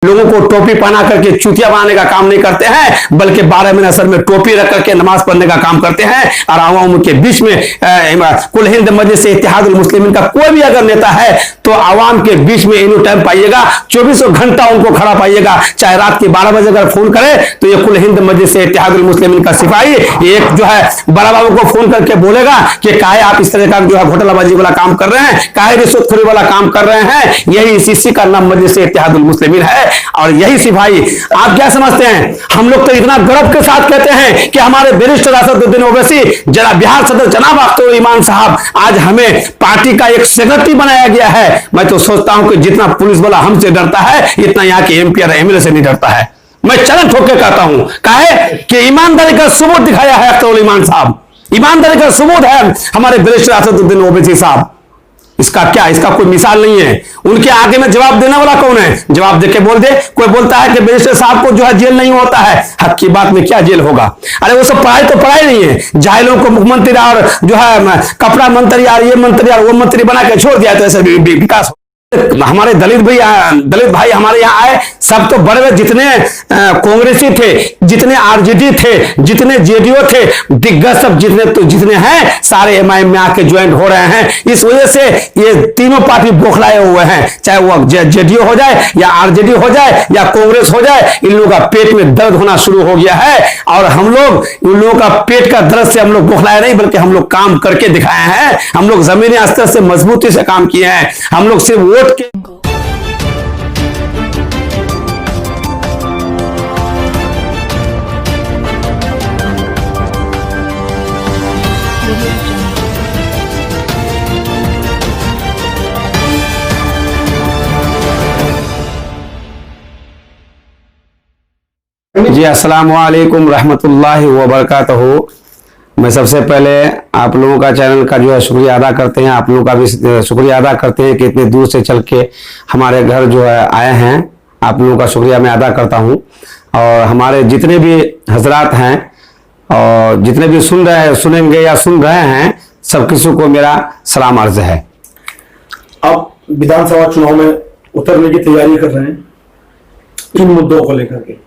लोगों को टोपी पहना करके चूतिया बनाने का काम नहीं करते हैं, बल्कि 12 महीने सर में टोपी रख करके नमाज पढ़ने का काम करते हैं। और आवाम के बीच में कुल हिंद मजलिस इत्तेहादुल मुस्लिमीन का कोई भी अगर नेता है तो आवाम के बीच में एनी टाइम पाइएगा, 24 घंटा उनको खड़ा पाइएगा। चाहे रात के 12 बजे अगर फोन करे तो ये कुल हिंद मजलिस इत्तेहादुल मुस्लिमीन का सिपाही एक जो है बड़ा बाबू को फोन करके बोलेगा कि काहे आप इस तरह का जो है घोटालाबाजी वाला काम कर रहे हैं, काहे रिश्वतखोरी वाला काम कर रहे हैं। यही इसी का नाम मजलिस इत्तेहादुल मुस्लिमीन है। और यही सिपाही आप क्या समझते हैं, हम लोग तो इतना गर्व के साथ कहते हैं कि हमारे वरिष्ठ राशिदुद्दीन ओवैसी जना बिहार सदर जनाब अख्तर ईमान साहब आज हमें पार्टी का एक सेक्रेटरी बनाया गया है। मैं तो सोचता हूं कि जितना पुलिस वाला हमसे डरता है इतना यहाँ के एमपी और एमएलए से नहीं डरता है। मैं चरण ठोक के कहता हूं काहे कि ईमानदारी का सबूत दिखाया है अख्तर ईमान साहब, ईमानदारी का सबूत है हमारे वरिष्ठ राशिदुद्दीन ओवैसी साहब। इसका क्या, इसका कोई मिसाल नहीं है। उनके आगे में जवाब देने वाला कौन है, जवाब देके बोल दे। कोई बोलता है कि बैरिस्टर साहब को जो है जेल नहीं होता है, हक की बात में क्या जेल होगा। अरे वो सब पढ़ाई तो पढ़ाई नहीं है, जाहिलों को मुख्यमंत्री और जो है कपड़ा मंत्री और ये मंत्री और वो मंत्री बना के छोड़ दिया तो ऐसे विकास। हमारे दलित भाई हमारे यहाँ आए, सब तो बड़े बड़े जितने कांग्रेसी थे, जितने आरजेडी थे, जितने जेडीओ थे, दिग्गज सब जितने हैं सारे एमआईएम में आके ज्वाइन हो रहे हैं। इस वजह से ये तीनों पार्टी बौखलाए हुए हैं, चाहे वो जेडीओ हो जाए या आरजेडी हो जाए या कांग्रेस हो जाए। इन लोगों का पेट में दर्द होना शुरू हो गया है और हम लोग इन लोगों का पेट का दर्द से हम लोग बौखलाए नहीं, बल्कि हम लोग काम करके दिखाए हैं। हम लोग जमीनी स्तर से मजबूती से काम किए हैं। हम लोग सिर्फ वोट के जी अस्सलाम वालेकुम रहमतुल्लाहि व बरकातहू। मैं सबसे पहले आप लोगों का चैनल का जो है शुक्रिया अदा करते हैं, आप लोगों का भी शुक्रिया अदा करते हैं कि इतने दूर से चल के हमारे घर जो है आए हैं। आप लोगों का शुक्रिया मैं अदा करता हूं। और हमारे जितने भी हजरात हैं और जितने भी सुनेंगे या सुन रहे हैं, सब किसी को मेरा सलाम अर्ज है। आप विधानसभा चुनाव में उतरने की तैयारी कर रहे हैं, किन मुद्दों को लेकर के?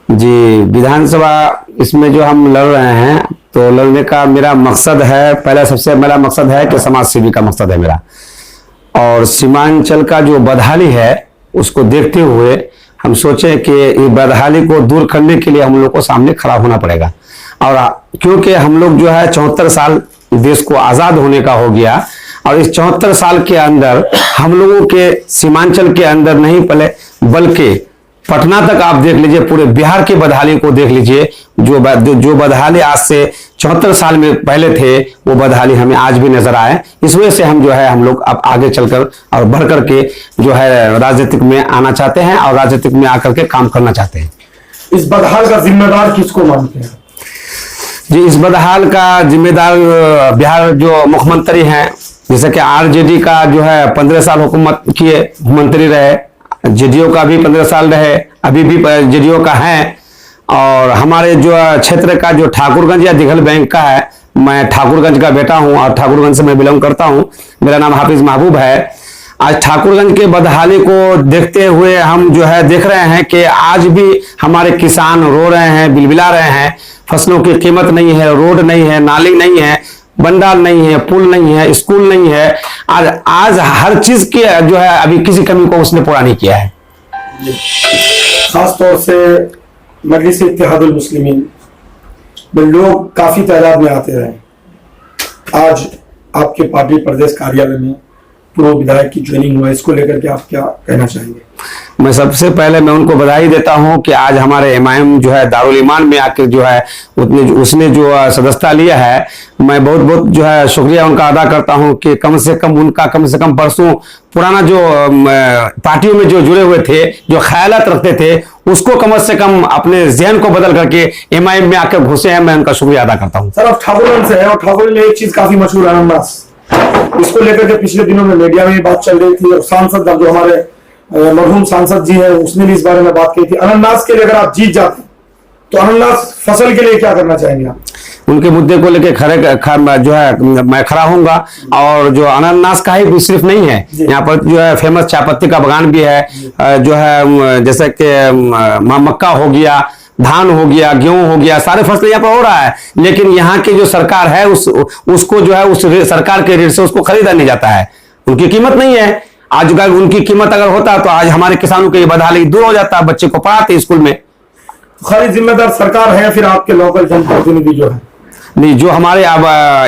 जी विधानसभा इसमें जो हम लड़ रहे हैं तो लड़ने का मेरा मकसद है, पहला सबसे मेरा मकसद है कि समाज सेवी का मकसद है मेरा। और सीमांचल का जो बदहाली है उसको देखते हुए हम सोचे कि इस बदहाली को दूर करने के लिए हम लोग को सामने खड़ा होना पड़ेगा। और क्योंकि हम लोग जो है 74 साल देश को आजाद होने का हो गया और इस 74 साल के अंदर हम लोगों के सीमांचल के अंदर नहीं पले बल्कि पटना तक आप देख लीजिए, पूरे बिहार की बदहाली को देख लीजिए। जो बदहाली आज से 74 साल में पहले थे वो बदहाली हमें आज भी नजर आए। इस वजह से हम लोग अब आगे चलकर और बढ़ करके जो है राजनीतिक में आना चाहते हैं और राजनीतिक में आकर के काम करना चाहते हैं। इस बदहाल का जिम्मेदार किसको मानते हैं? जी इस बदहाल का जिम्मेदार बिहार जो मुख्यमंत्री हैं, जैसे कि आरजेडी का जो है 15 साल हुकूमत किए, मंत्री रहे, जेडीओ का भी 15 साल रहे, अभी भी जेडीओ का है। और हमारे जो क्षेत्र का जो ठाकुरगंज या दिघल बैंक का है, मैं ठाकुरगंज का बेटा हूं और ठाकुरगंज से मैं बिलोंग करता हूं, मेरा नाम हाफिज महबूब है। आज ठाकुरगंज के बदहाली को देखते हुए हम जो है देख रहे हैं कि आज भी हमारे किसान रो रहे हैं, बिलबिला रहे हैं। फसलों की कीमत नहीं है, रोड नहीं है, नाली नहीं है, बंडाल नहीं है, पुल नहीं है, स्कूल नहीं है। आज हर चीज की जो है अभी किसी कमी को उसने पूरा नहीं किया है। खास तौर से मजलिस इत्तेहादुल मुस्लिमीन में लोग काफी तादाद में आते रहे। आज आपके पार्टी प्रदेश कार्यालय में पूर्व विधायक की ज्वाइनिंग हुआ, इसको लेकर के आप क्या कहना चाहेंगे? मैं सबसे पहले मैं उनको बधाई देता हूं कि आज हमारे एमआईएम जो है दारुल ईमान में आकर जो है उसने जो सदस्यता लिया है। मैं बहुत बहुत जो है शुक्रिया उनका अदा करता हूं कि कम से कम परसों पुराना जो पार्टियों में जो जुड़े हुए थे, जो ख्यालात रखते थे, उसको कम से कम अपने जहन को बदल करके एमआईएम में आकर घुसे हैं। मैं उनका शुक्रिया अदा करता हूँ। सर आप ठाकुरगंज से हैं और ठाकुरगंज में एक चीज काफी मशहूर है, अनन्नास। इसको लेकर के पिछले दिनों में मीडिया में बात चल रही थी और सांसद जो हमारे मरहूम सांसद जी है उसने भी इस बारे में बात की थी। अनन्नास के लिए अगर आप जीत जाते तो अनन्नास फसल के लिए क्या करना चाहेंगे आप? उनके मुद्दे को लेके जो है मैं खड़ा होऊंगा। और जो अनानास का ही सिर्फ नहीं है, यहाँ पर जो है फेमस चाय पत्ती का बागान भी है, जो है जैसे कि मक्का हो गया, धान हो गया, गेहूं हो गया, सारे फसल यहाँ पर हो रहा है। लेकिन यहाँ की जो सरकार है उसको जो है उस सरकार के रेट से उसको खरीदा नहीं जाता है, उनकी कीमत नहीं है। आज उनकी कीमत अगर होता तो आज हमारे किसानों के बदहाली दूर हो जाता, बच्चे को पढ़ाते स्कूल में। खाली जिम्मेदार सरकार है, फिर आपके लोकल जनप्रतिनिधि जो है नहीं, जो हमारे अब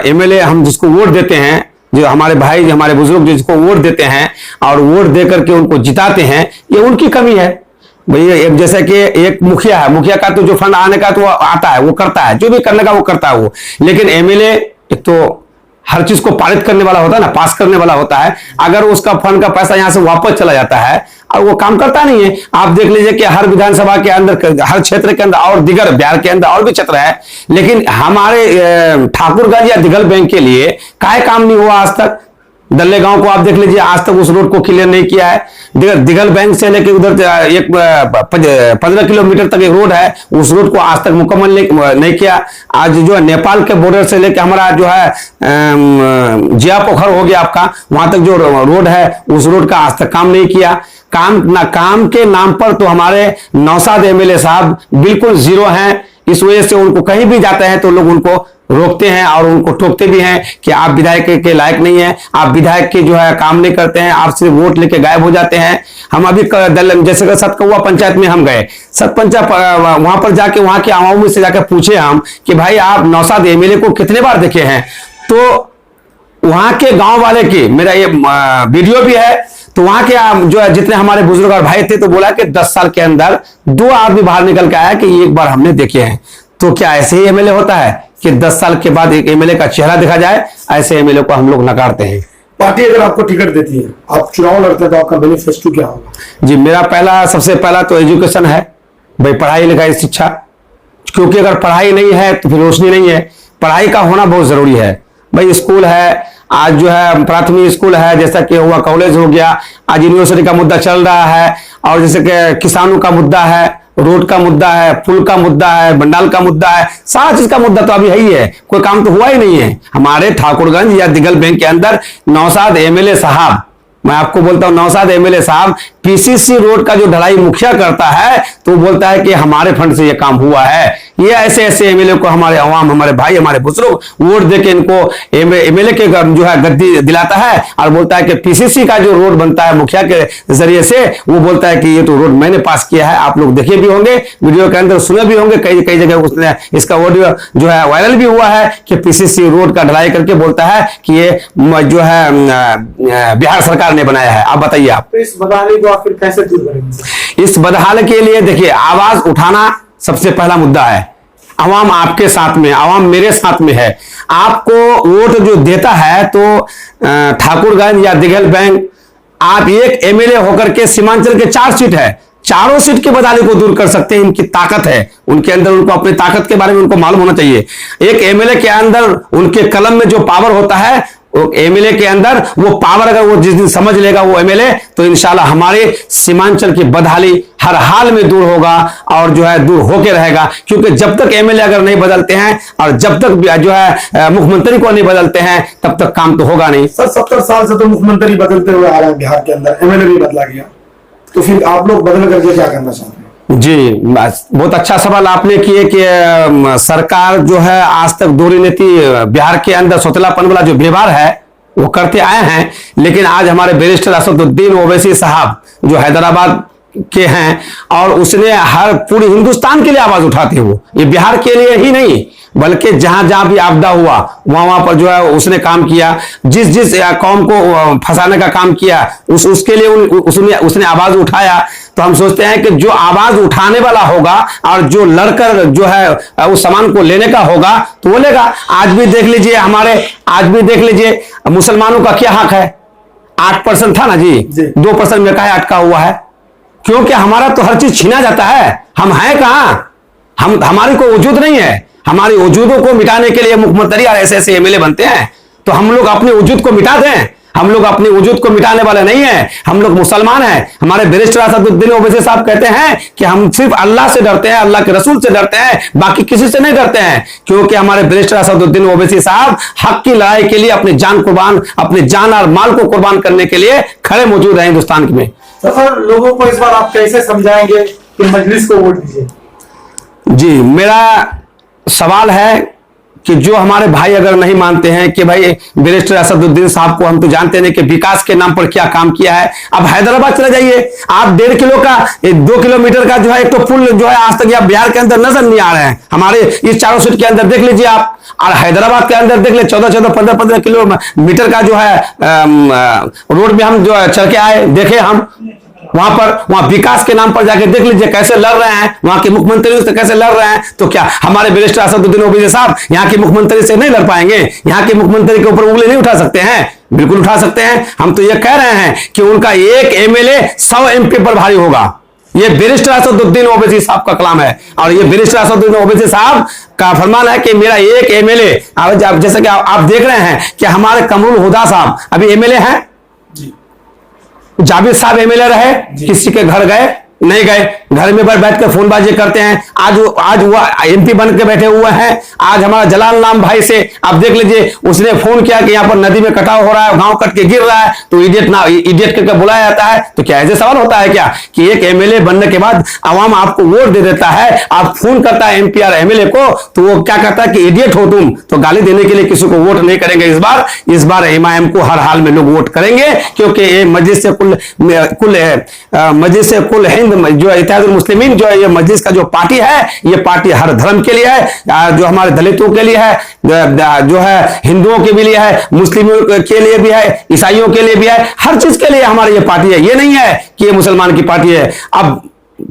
एमएलए हम जिसको वोट देते हैं, जो हमारे भाई हमारे बुजुर्ग जिसको वोट देते हैं और वोट दे करके उनको जिताते हैं, ये उनकी कमी है भैया। एक जैसे कि एक मुखिया है, मुखिया का तो जो फंड आने का तो वो आता है, वो करता है, जो भी करने का वो करता है वो। लेकिन एमएलए एक तो हर चीज को पारित करने वाला होता है ना, पास करने वाला होता है। अगर उसका फंड का पैसा यहां से वापस चला जाता है और वो काम करता नहीं है। आप देख लीजिए कि हर विधानसभा के अंदर, हर क्षेत्र के अंदर और दिगर बिहार के अंदर और भी क्षेत्र है, लेकिन हमारे ठाकुरगंज या दिगल बैंक के लिए काय काम नहीं हुआ आज तक। दल्ले गांव को आप देख लीजिए, आज तक उस रोड को क्लियर नहीं किया है। दिगल बैंक से लेकर उधर एक 15 किलोमीटर तक एक रोड है, उस रोड को आज तक मुकम्मल नहीं किया। आज जो है नेपाल के बॉर्डर से लेकर हमारा जो है जिया पोखर हो गया आपका, वहां तक जो रोड है उस रोड का आज तक काम नहीं किया। काम के नाम पर तो हमारे नौशाद एमएलए साहब बिल्कुल जीरो हैं। इस वजह से उनको कहीं भी जाते हैं तो लोग उनको रोकते हैं और उनको टोकते भी हैं कि आप विधायक के लायक नहीं है, आप विधायक के जो है काम नहीं करते हैं, आप सिर्फ वोट लेके गायब हो जाते हैं। हम अभी जैसे सतकौआ पंचायत में हम गए, वहां पर जाके वहां के आवाम से जाकर पूछे हम कि भाई आप नौशाद एमएलए को कितने बार देखे हैं, तो वहां के गांव वाले की मेरा ये वीडियो भी है, तो वहां के जो है जितने हमारे बुजुर्ग और भाई थे तो बोला कि 10 साल के अंदर 2 आदमी बाहर निकल के आया कि एक बार हमने देखे हैं। तो क्या ऐसे ही एमएलए होता है कि 10 साल के बाद एक एमएलए का चेहरा देखा जाए? ऐसे एमएलए को हम लोग नकारते हैं। पार्टी अगर आपको टिकट देती है, आप चुनाव लड़ते हैं, तो आपका मैनिफेस्टो क्या होगा? जी, मेरा सबसे पहला तो एजुकेशन है भाई, पढ़ाई लिखाई शिक्षा, क्योंकि अगर पढ़ाई नहीं है तो फिर रोशनी नहीं है। पढ़ाई का होना बहुत जरूरी है भाई। स्कूल है, आज जो है प्राथमिक स्कूल है, जैसा कि हुआ कॉलेज हो गया, आज यूनिवर्सिटी का मुद्दा चल रहा है, और जैसे कि किसानों का मुद्दा है, रोड का मुद्दा है, पुल का मुद्दा है, बंडाल का मुद्दा है, सारा चीज का मुद्दा तो अभी है ही है, कोई काम तो हुआ ही नहीं है। हमारे ठाकुरगंज या दिगल बैंक के अंदर नौशाद एमएलए साहब, मैं आपको बोलता हूं, नौशाद एमएलए साहब पीसीसी रोड का जो ढलाई मुखिया करता है तो बोलता है कि हमारे फंड से ये काम हुआ है। ये ऐसे ऐसे एमएलए को हमारे अवाम, हमारे भाई, हमारे बुजुर्ग वोट देके इनको एमएलए के जो है गद्दी दिलाता है और बोलता है कि पीसीसी का जो रोड बनता है मुखिया के जरिए से, वो बोलता है कि ये तो रोड मैंने पास किया है। आप लोग देखे भी होंगे, वीडियो के अंदर सुने भी होंगे, कई कई जगह उसने इसका ऑडियो जो है वायरल भी हुआ है कि पीसीसी रोड का ढलाई करके बोलता है कि ये जो है बिहार सरकार ने बनाया है। आप बताइए, आप तो इस बदहाली को आप फिर कैसे दूर करेंगे? इस बदहाल के लिए देखिए, आवाज उठाना सबसे पहला मुद्दा है। आवाम आपके साथ में, आवाम मेरे साथ में है। आपको वोट जो देता है तो ठाकुरगंज या दिगल बैंक, आप एक एमएलए होकर के सीमांचल के 4 सीट है, चारों सीट की बदहाली को दूर कर सकते हैं। इनकी ताकत है उनके अंदर, उनको अपनी ताकत के बारे में उनको मालूम होना चाहिए। एक एमएलए के अंदर उनके कलम में जो पावर होता है, एमएलए के अंदर वो पावर अगर वो जिस दिन समझ लेगा वो एमएलए, तो इंशाल्लाह हमारे सीमांचल की बदहाली हर हाल में दूर होगा और जो है दूर होके रहेगा। क्योंकि जब तक एमएलए अगर नहीं बदलते हैं और जब तक जो है मुख्यमंत्री को नहीं बदलते हैं, तब तक काम तो होगा नहीं। सर 70 साल से तो मुख्यमंत्री बदलते हुए आ रहे हैं बिहार के अंदर, एमएलए भी बदला गया, तो फिर आप लोग बदल करके क्या करना चाहते हैं? जी, बहुत अच्छा सवाल आपने किए कि सरकार जो है आज तक दूरी नीति बिहार के अंदर सोतलापन वाला जो व्यवहार है वो करते आए हैं। लेकिन आज हमारे बैरिस्टर असदुद्दीन ओवैसी साहब जो हैदराबाद के हैं, और उसने हर पूरे हिंदुस्तान के लिए आवाज उठाते हैं। वो ये बिहार के लिए ही नहीं बल्कि जहां जहां भी आपदा हुआ वहां पर जो है उसने काम किया। जिस जिस कौम को फंसाने का काम किया उसके लिए उसने आवाज उठाया। तो हम सोचते हैं कि जो आवाज उठाने वाला होगा और जो लड़कर जो है उस सामान को लेने का होगा तो वो लेगा। आज भी देख लीजिए मुसलमानों का क्या हक है? 8% था ना जी, 2% में काहे अटका हुआ है? क्योंकि हमारा तो हर चीज छीना जाता है। हम हैं कहां? हमारी कोई वजूद नहीं है। हमारी वजूदों को मिटाने के लिए मुख्यमंत्री और ऐसे ऐसे एमएलए बनते हैं, तो हम लोग अपने वजूद को मिटा दें। हम लोग अपनी वजूद को मिटाने वाले नहीं हैं, हम लोग मुसलमान हैं। हमारे बैरिस्टर असदुद्दीन ओवैसी साहब कहते हैं कि हम सिर्फ अल्लाह से डरते हैं, अल्लाह के रसूल से डरते हैं, बाकी किसी से नहीं डरते हैं। क्योंकि हमारे बैरिस्टर असदुद्दीन ओवैसी साहब हक की लड़ाई के लिए अपनी जान और माल को कुर्बान करने के लिए खड़े मौजूद हैं हिंदुस्तान में। तो सर, लोगों को इस बार आप कैसे समझाएंगे कि मजलिस को वोट दीजिए? जी, मेरा सवाल है कि जो हमारे भाई अगर नहीं मानते हैं कि भाई बैरिस्टर असदुद्दीन साहब को हम तो जानते नहीं कि विकास के नाम पर क्या काम किया है। अब हैदराबाद चले जाइए, आप 1.5 किलो का 2 किलोमीटर का जो है एक तो पुल जो है आज तक बिहार के अंदर नजर नहीं आ रहे हैं। हमारे इस चारों सीट के अंदर देख लीजिए आप, और हैदराबाद के अंदर देख ले 14-14, 15-15 किलोमीटर का जो है रोड में हम जो है चल के आए, देखे हम वहां विकास के नाम पर जाके देख लीजिए कैसे लड़ रहे हैं, वहां के मुख्यमंत्री से कैसे लड़ रहे हैं। तो क्या हमारे बैरिस्टर असदुद्दीन ओवैसी साहब यहाँ के मुख्यमंत्री से नहीं लड़ पाएंगे? यहाँ के मुख्यमंत्री के ऊपर उंगली नहीं उठा सकते हैं? बिल्कुल उठा सकते हैं। हम तो ये कह रहे हैं कि उनका एक एमएलए 100 एमपी पर भारी होगा। ये बैरिस्टर असदुद्दीन ओवैसी साहब का कलाम है, और ये बैरिस्टर असदुद्दीन ओवैसी साहब का फरमान है कि मेरा एक एमएलए, जैसे कि आप देख रहे हैं कि हमारे कमरुल हुदा साहब अभी एमएलए हैं, जावेद साहब एमएलए रहे, किसी के घर गए नहीं गए, घर में बैठकर फोनबाजी करते हैं। आज वो एमपी बन के बैठे हुए हैं। आज हमारा जलाल नाम भाई से आप देख लीजिए, उसने फोन किया कि यहाँ पर नदी में कटाव हो रहा है, गांव कट के गिर रहा है, तो इडियट करके बुलाया जाता है। तो क्या ऐसे सवाल होता है क्या कि एक एमएलए बनने के बाद आवाम आपको वोट दे देता है, आप फोन करता है एमपी और एमएलए को, तो वो क्या कहता है कि इडियट हो तुम, तो गाली देने के लिए किसी को वोट नहीं करेंगे। इस बार एमआईएम को हर हाल में लोग वोट करेंगे, क्योंकि ये मजलिस से कुल हिंद जो इत्तेहादुल मुस्लिमीन जो है, ये मजलिस का जो पार्टी है, ये पार्टी हर धर्म के लिए है, जो हमारे दलितों के लिए है, जो है हिंदुओं के भी लिए है, मुस्लिमों के लिए भी है, ईसाइयों के लिए भी है, हर चीज के लिए हमारी ये पार्टी है। ये नहीं है कि ये मुसलमान की पार्टी है। अब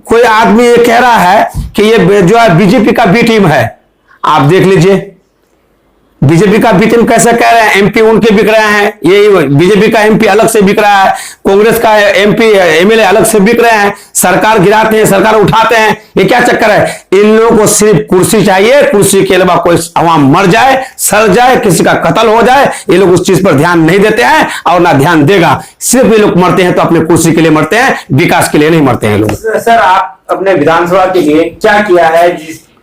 कोई आदमी ये कह रहा है कि ये जो है बीजेपी का बी टीम है, आप देख लीजिए बीजेपी का बी टीम कैसे कह रहे हैं? एमपी उनके बिक रहे हैं, ये बीजेपी का एमपी अलग से बिक रहा है, कांग्रेस का एमपी एमएलए अलग से बिक रहे हैं, सरकार गिराते हैं, सरकार उठाते हैं। ये क्या चक्कर है? इन लोगों को सिर्फ कुर्सी चाहिए, कुर्सी के अलावा कोई अवाम मर जाए, सड़ जाए, किसी का कत्ल हो जाए, ये लोग उस चीज पर ध्यान नहीं देते हैं और ना ध्यान देगा। सिर्फ ये लोग मरते हैं तो अपने कुर्सी के लिए मरते हैं, विकास के लिए नहीं मरते हैं लोग। सर, आप अपने विधानसभा के लिए क्या किया है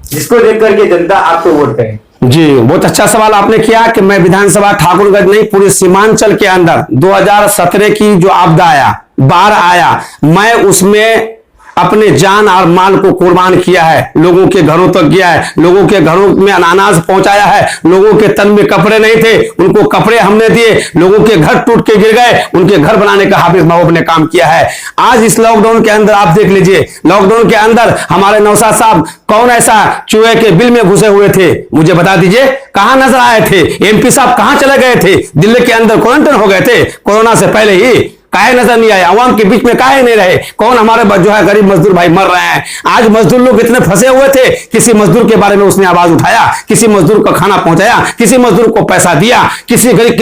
जिसको देखकर के जनता आपको वोट करे? जी, बहुत अच्छा सवाल आपने किया कि मैं विधानसभा ठाकुरगंज नहीं, पूरे सीमांचल के अंदर 2017 की जो आपदा आया, बाढ़ आया, मैं उसमें अपने जान और माल को कुर्बान किया है, लोगों के घरों तक गया है, लोगों के घरों में अनाज पहुंचाया है, लोगों के तन में कपड़े नहीं थे, उनको कपड़े हमने दिए, लोगों के घर टूट के गिर गए, उनके घर बनाने का हाफिज महबूब ने काम किया है। आज इस लॉकडाउन के अंदर आप देख लीजिए, लॉकडाउन के अंदर हमारे नौशाद साहब कौन ऐसा चूहे के बिल में घुसे हुए थे? मुझे बता दीजिए, कहां नजर आए थे? एमपी साहब कहां चले गए थे? दिल्ली के अंदर क्वारंटाइन हो गए थे कोरोना से पहले ही, काहे नजर नहीं आए? आवाम के बीच में काहे नहीं रहे? कौन हमारे जो है गरीब मजदूर भाई मर रहे हैं? आज मजदूर लोग इतने फंसे हुए थे, किसी मजदूर के बारे में उसने आवाज उठाया, किसी मजदूर को खाना पहुंचाया, किसी मजदूर को पैसा दिया, किसी गरीब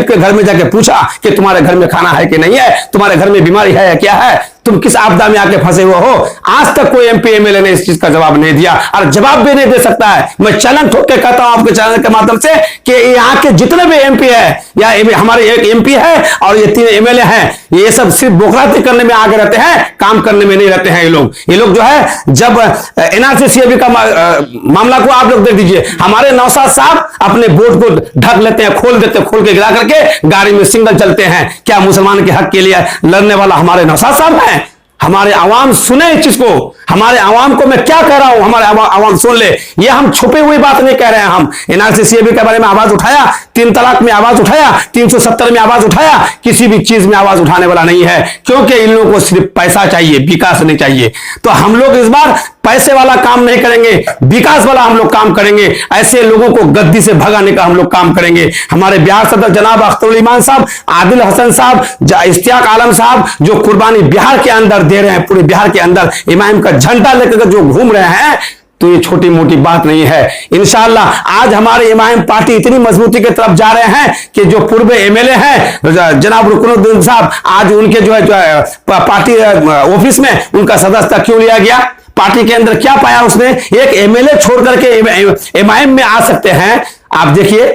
के घर में जाके पूछा कि तुम्हारे घर में खाना है कि नहीं है, तुम्हारे घर में बीमारी है या क्या है, तुम किस आपदा में आके फंसे हुए हो? आज तक कोई एमपी एमएलए ने इस चीज का जवाब नहीं दिया, और जवाब भी नहीं दे सकता है। मैं चैलेंज ठोक के कहता हूं आपके चैनल के माध्यम से कि यहाँ के जितने भी एमपी है, या हमारे एक एमपी है और ये 3 एमएलए हैं, ये सब सिर्फ बोखलाती करने में आगे रहते हैं, काम करने में नहीं रहते हैं। ये लोग जो है, जब एनआरसी का मामला को आप लोग देख दीजिए, हमारे नौशाद साहब अपने बोर्ड को ढक लेते हैं, खोल के गिरा करके गाड़ी में सिंगल चलते हैं। क्या मुसलमान के हक के लिए लड़ने वाला हमारे नौशाद साहब है? हमारे आवाम सुने इस चीज को, हमारे आवाम को मैं क्या कह रहा हूं, हमारे आवाम सुन ले। ये हम छुपी हुई बात नहीं कह रहे हैं। हम एनआरसी के बारे में आवाज उठाया, 3 तलाक में आवाज उठाया, 370 में आवाज उठाया, किसी भी चीज में आवाज उठाने वाला नहीं है, क्योंकि इन लोगों को सिर्फ पैसा चाहिए, विकास नहीं चाहिए। तो हम लोग इस बार पैसे वाला काम नहीं करेंगे, विकास वाला हम लोग काम करेंगे। ऐसे लोगों को गद्दी से भगाने का हम लोग काम करेंगे। हमारे बिहार सदर जनाब अख्तरुल ईमान साहब, आदिल हसन साहब, इश्तियाक आलम साहब जो कुर्बानी बिहार के अंदर दे रहे हैं, पूरे बिहार के अंदर इमाम का झंडा लेकर जो घूम रहे हैं, तो ये छोटी मोटी बात नहीं है। इंशाअल्लाह आज हमारे इमाम पार्टी इतनी मजबूती की तरफ जा रहे हैं कि जो पूर्व एमएलए हैं जनाब रुकनुद्दीन साहब, आज उनके जो है पार्टी ऑफिस में उनका सदस्यता क्यों लिया गया? पार्टी के अंदर क्या पाया उसने? एक एमएलए छोड़ करके एमआईएम में आ सकते हैं। आप देखिए,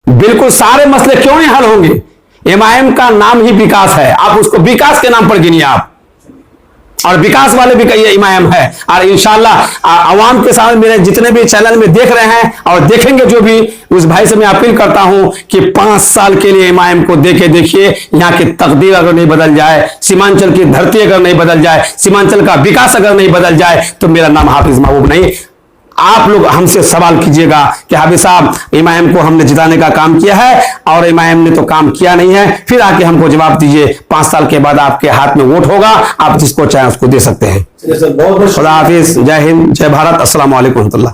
बिल्कुल सारे मसले क्यों नहीं हल होंगे? एमआईएम का नाम ही विकास है, आप उसको विकास के नाम पर गिनिए आप, और विकास वाले भी कहिए इमाम है। और इंशाल्लाह आवाम के सामने मेरे जितने भी चैनल में देख रहे हैं और देखेंगे जो भी, उस भाई से मैं अपील करता हूं कि 5 साल के लिए इमाम को देखिए, यहाँ की तकदीर अगर नहीं बदल जाए, सीमांचल की धरती अगर नहीं बदल जाए, सीमांचल का विकास अगर नहीं बदल जाए, तो मेरा नाम हाफिज महबूब नहीं। आप लोग हमसे सवाल कीजिएगा कि हाफिज साहब इमाम को हमने जिताने का काम किया है और इमाम ने तो काम किया नहीं है, फिर आके हमको जवाब दीजिए। 5 साल के बाद आपके हाथ में वोट होगा, आप जिसको चाहे उसको दे सकते हैं। चलिए सर, बहुत बहुत खुदा हाफिज, जय हिंद, जय भारत, अस्सलाम वालेकुम रहमतुल्लाह।